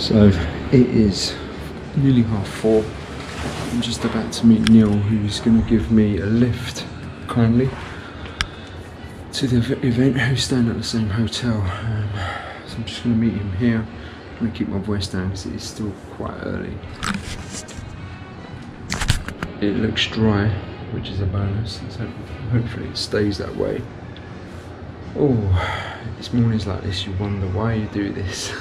So it is nearly 4:30. I'm just about to meet Neil, who's going to give me a lift kindly to the event, who's staying at the same hotel. So I'm just going to meet him here. I'm going to keep my voice down because it is still quite early. It looks dry, which is a bonus, so hopefully it stays that way. Oh, it's mornings like this you wonder why you do this.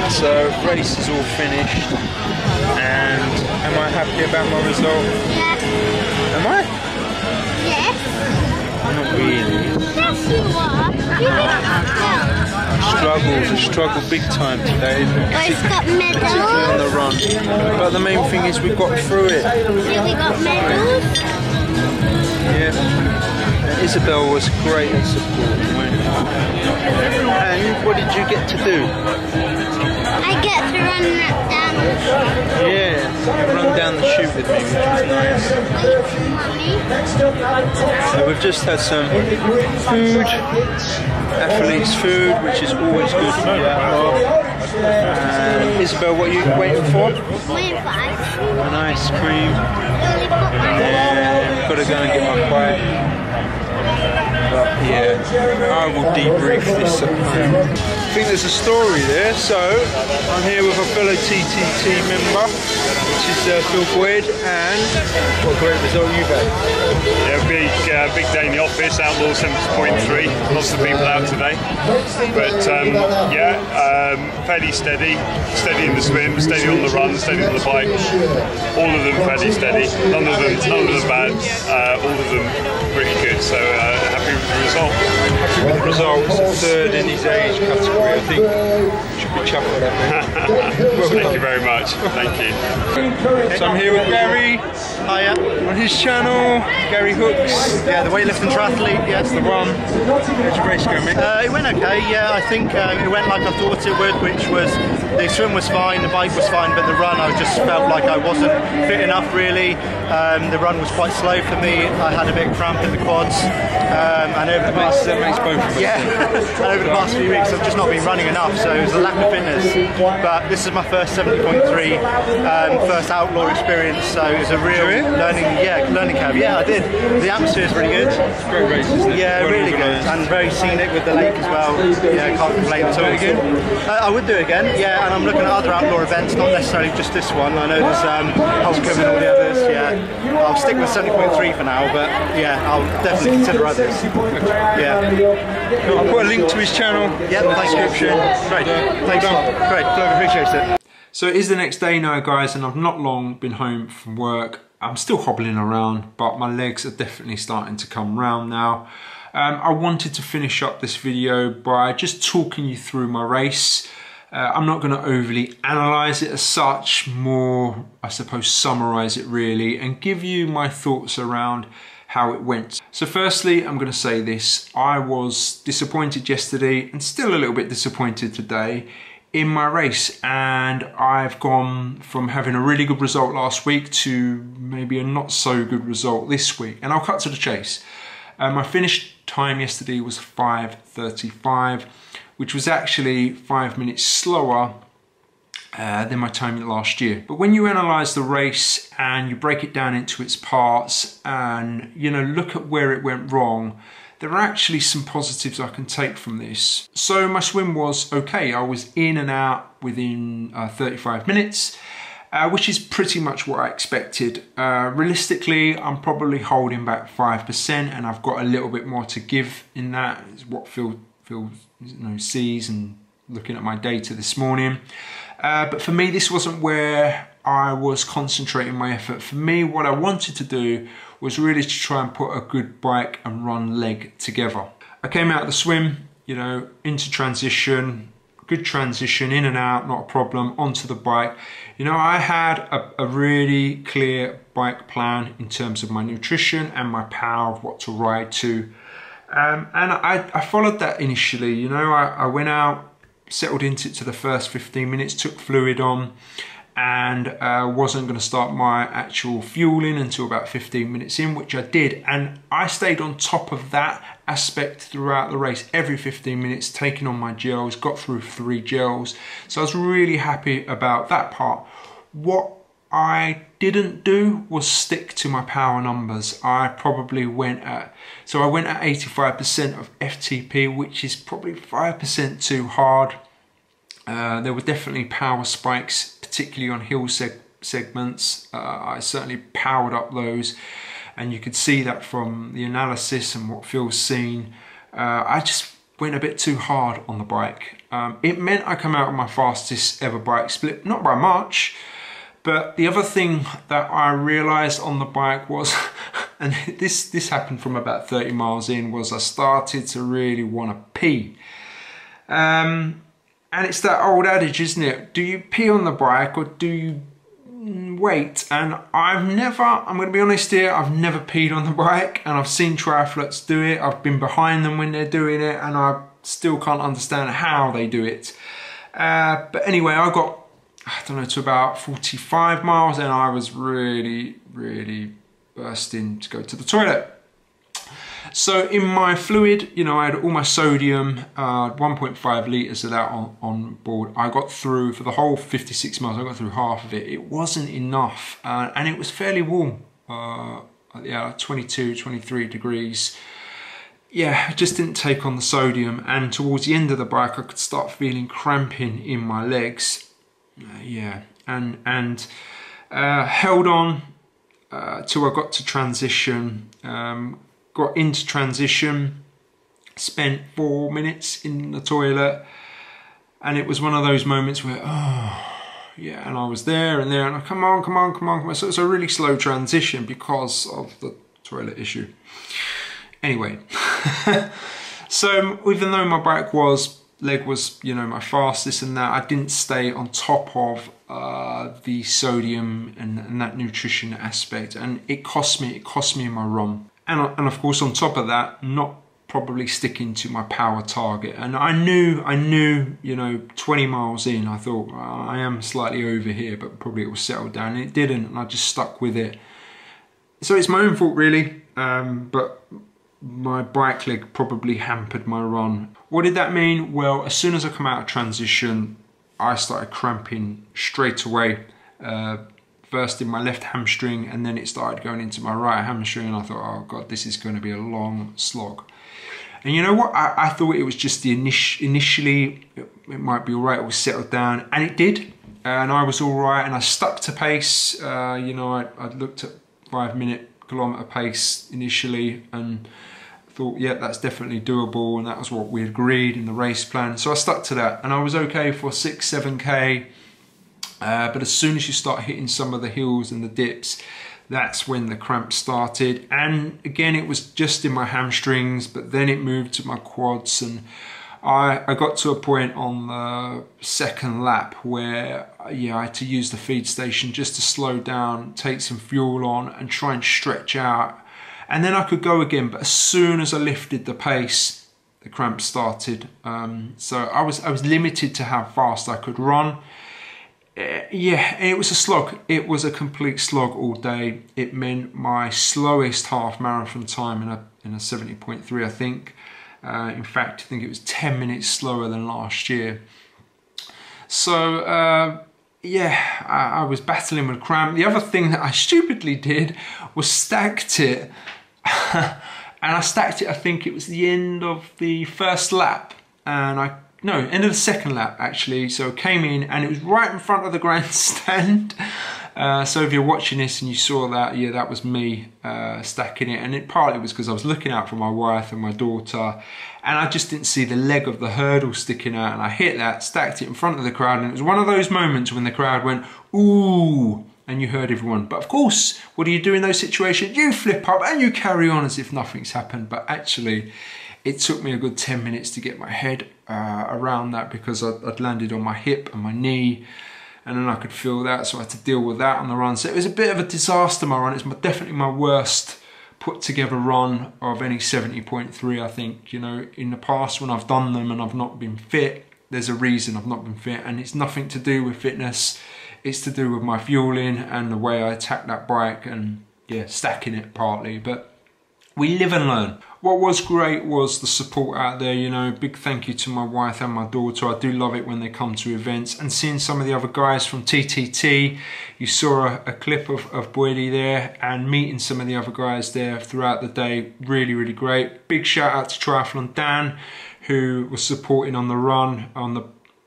So race is all finished, and am I happy about my result? Yeah. Am I? Yes. Not really. Yes, you are. I struggled big time today, Guys got particularly on the medals. run. But the main thing is we got through it. Yeah, we got medals. Yeah. And Isabel was great at support. And what did you get to do? I get to run down the chute. Yeah, you run down the chute with me, which was nice. So we've just had some food, athlete's food, which is always good for the Outlaw. Isabel, what are you waiting for? Waiting for ice cream. An ice cream. Yeah, gotta go and get my pie. But yeah, I will debrief this at home. I think there's a story there. So I'm here with a fellow TTT member, which is Phil Boyd, and what a great result you've had. Yeah, big day in the office. Outlaw 70.3. Lots of people out today, but fairly steady in the swim, steady on the run, steady on the bike. All of them fairly steady. None of them bad. All of them pretty good. So happy with the result. Happy with the result. It's third in his age category, I think. Should be chuffed with that. Well, thank you very much. Thank you. So I'm here with Gary. Hiya. On his channel, Gary Hooks. Yeah, the weightlifting triathlete, yes. The run. How'd your race go, mate? It went okay, yeah. I think it went like I thought it would, which was the swim was fine, the bike was fine, but the run I just felt like I wasn't fit enough really. The run was quite slow for me. I had a bit of cramp in the quads. And over the past, that makes both of us. Yeah, and over the past few weeks I've just not been running enough, so it was a lack of fitness. But this is my first 70.3, first Outlaw experience, so it was a real learning curve. Yeah, I did. The atmosphere is really good. It's a great race, isn't it? Yeah, Well really good, organised. and very scenic with the lake as well. Yeah, can't complain at all. Do it again? I would do it again. Yeah, and I'm looking at other Outlaw events, not necessarily just this one. I know there's Holcomb and all the others. Yeah, I'll stick with 70.3 for now, but yeah, I'll definitely consider others. Yeah. I'll put a link to his channel in the description. Great. Thanks a lot. Great. Appreciate it. So it is the next day now, guys, and I've not long been home from work. I'm still hobbling around, but my legs are definitely starting to come round now. I wanted to finish up this video by just talking you through my race. I'm not going to overly analyse it as such, more I suppose summarise it really and give you my thoughts around how it went. So firstly, I'm going to say this: I was disappointed yesterday and still a little bit disappointed today in my race, and I've gone from having a really good result last week to maybe a not so good result this week, and I'll cut to the chase. My finished time yesterday was 5:35, which was actually 5 minutes slower than my time last year. But when you analyse the race and you break it down into its parts and, you know, look at where it went wrong, there are actually some positives I can take from this. So my swim was okay. I was in and out within 35 minutes, which is pretty much what I expected. Realistically, I'm probably holding back 5%, and I've got a little bit more to give in that. Is what Phil sees and looking at my data this morning. But for me, this wasn't where I was concentrating my effort. For me, what I wanted to do was really to try and put a good bike and run leg together. I came out of the swim, you know, into transition, good transition, in and out, not a problem, onto the bike. You know, I had a really clear bike plan in terms of my nutrition and my power of what to ride to. And I followed that initially. You know, I went out, settled into it to the first 15 minutes, took fluid on, and wasn't going to start my actual fueling until about 15 minutes in, which I did. And I stayed on top of that aspect throughout the race, every 15 minutes, taking on my gels, got through 3 gels. So I was really happy about that part. What I didn't do was stick to my power numbers. I probably went at 85% of FTP, which is probably 5% too hard. There were definitely power spikes, particularly on hill segments. I certainly powered up those, and you could see that from the analysis and what Phil's seen. I just went a bit too hard on the bike. It meant I come out with my fastest ever bike split, not by much. But the other thing that I realised on the bike was, and this happened from about 30 miles in, was I started to really want to pee. And it's that old adage, isn't it? Do you pee on the bike or do you wait? And I'm going to be honest here, I've never peed on the bike, and I've seen triathletes do it. I've been behind them when they're doing it, and I still can't understand how they do it. But anyway, I got, I don't know, to about 45 miles, and I was really, really bursting to go to the toilet. So in my fluid, you know, I had all my sodium, 1.5 litres of that on board. I got through, for the whole 56 miles, I got through half of it. It wasn't enough, and it was fairly warm, yeah, 22, 23 degrees. Yeah, I just didn't take on the sodium, and towards the end of the bike, I could start feeling cramping in my legs. Yeah, and held on till I got to transition. Got into transition, spent 4 minutes in the toilet, and it was one of those moments where, oh, yeah, and I was there and I, come on. So it's a really slow transition because of the toilet issue. Anyway, so even though my bike leg was, you know, my fastest and that, I didn't stay on top of the sodium and that nutrition aspect, and it cost me in my run. And of course, on top of that, not probably sticking to my power target. And I knew, you know, 20 miles in, I thought, well, I am slightly over here, but probably it will settle down. And it didn't, and I just stuck with it. So it's my own fault, really. But my bike leg probably hampered my run. What did that mean? Well, as soon as I come out of transition, I started cramping straight away. First in my left hamstring, and then it started going into my right hamstring, and I thought, oh God, this is going to be a long slog. And you know what? I thought it was just the initially, it might be all right, it was settled down, and it did. And I was all right, and I stuck to pace. You know, I looked at 5-minute kilometre pace initially, and thought, yeah, that's definitely doable, and that was what we agreed in the race plan. So I stuck to that, and I was okay for 6-7K. But as soon as you start hitting some of the hills and the dips, that's when the cramp started. And again, it was just in my hamstrings, but then it moved to my quads, and I got to a point on the second lap where I had to use the feed station just to slow down, take some fuel on and try and stretch out. And then I could go again, but as soon as I lifted the pace, the cramp started. So I was limited to how fast I could run. Yeah, and it was a slog. It was a complete slog all day. It meant my slowest half marathon time in a 70.3, I think. In fact, I think it was 10 minutes slower than last year. So yeah, I was battling with cramp. The other thing that I stupidly did was stacked it. And I stacked it, I think it was the end of the first lap. And end of the second lap actually. So I came in and it was right in front of the grandstand. So if you're watching this and you saw that, yeah, that was me stacking it. And it partly was because I was looking out for my wife and my daughter, and I just didn't see the leg of the hurdle sticking out. And I hit that, stacked it in front of the crowd, and it was one of those moments when the crowd went, ooh, and you heard everyone. But of course, what do you do in those situations? You flip up and you carry on as if nothing's happened. But actually, it took me a good 10 minutes to get my head around that, because I'd landed on my hip and my knee, and then I could feel that, so I had to deal with that on the run. So it was a bit of a disaster, my run. It's definitely my worst put together run of any 70.3, I think. You know, in the past when I've done them and I've not been fit, there's a reason I've not been fit, and it's nothing to do with fitness. It's to do with my fueling and the way I attack that bike, and yeah, stacking it partly. But we live and learn. What was great was the support out there, you know. Big thank you to my wife and my daughter. I do love it when they come to events, and seeing some of the other guys from TTT. You saw a clip of Boydie there, and meeting some of the other guys there throughout the day. Really, really great. Big shout out to Triathlon Dan, who was supporting on the run on the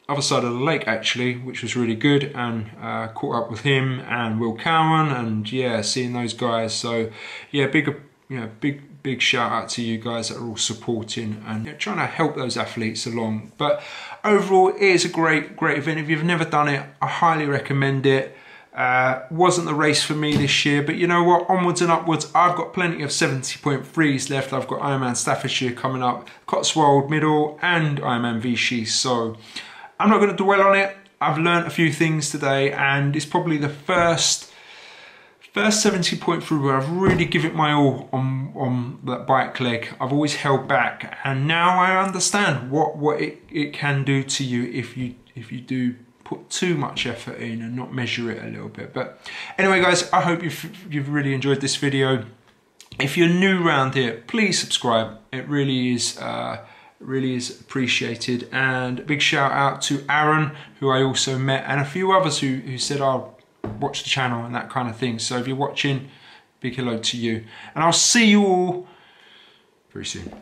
other side of the lake actually, which was really good, and caught up with him and Will Cowan, and yeah, seeing those guys. So yeah, big shout out to you guys that are all supporting and trying to help those athletes along. But overall, it is a great event. If you've never done it, I highly recommend it. Wasn't the race for me this year, but you know what, onwards and upwards. I've got plenty of 70.3s left. I've got Ironman Staffordshire coming up, Cotswold Middle, and Ironman Vichy. So I'm not going to dwell on it. I've learned a few things today, and it's probably the first 70.3 where I've really given it my all on that bike leg. I've always held back, and now I understand what it can do to you if you do put too much effort in and not measure it a little bit. But anyway guys, I hope you've really enjoyed this video. If you're new around here, please subscribe. It really is appreciated. And a big shout out to Aaron, who I also met, and a few others who said, "I'll watch the channel," and that kind of thing. So if you're watching, big hello to you, and I'll see you all very soon.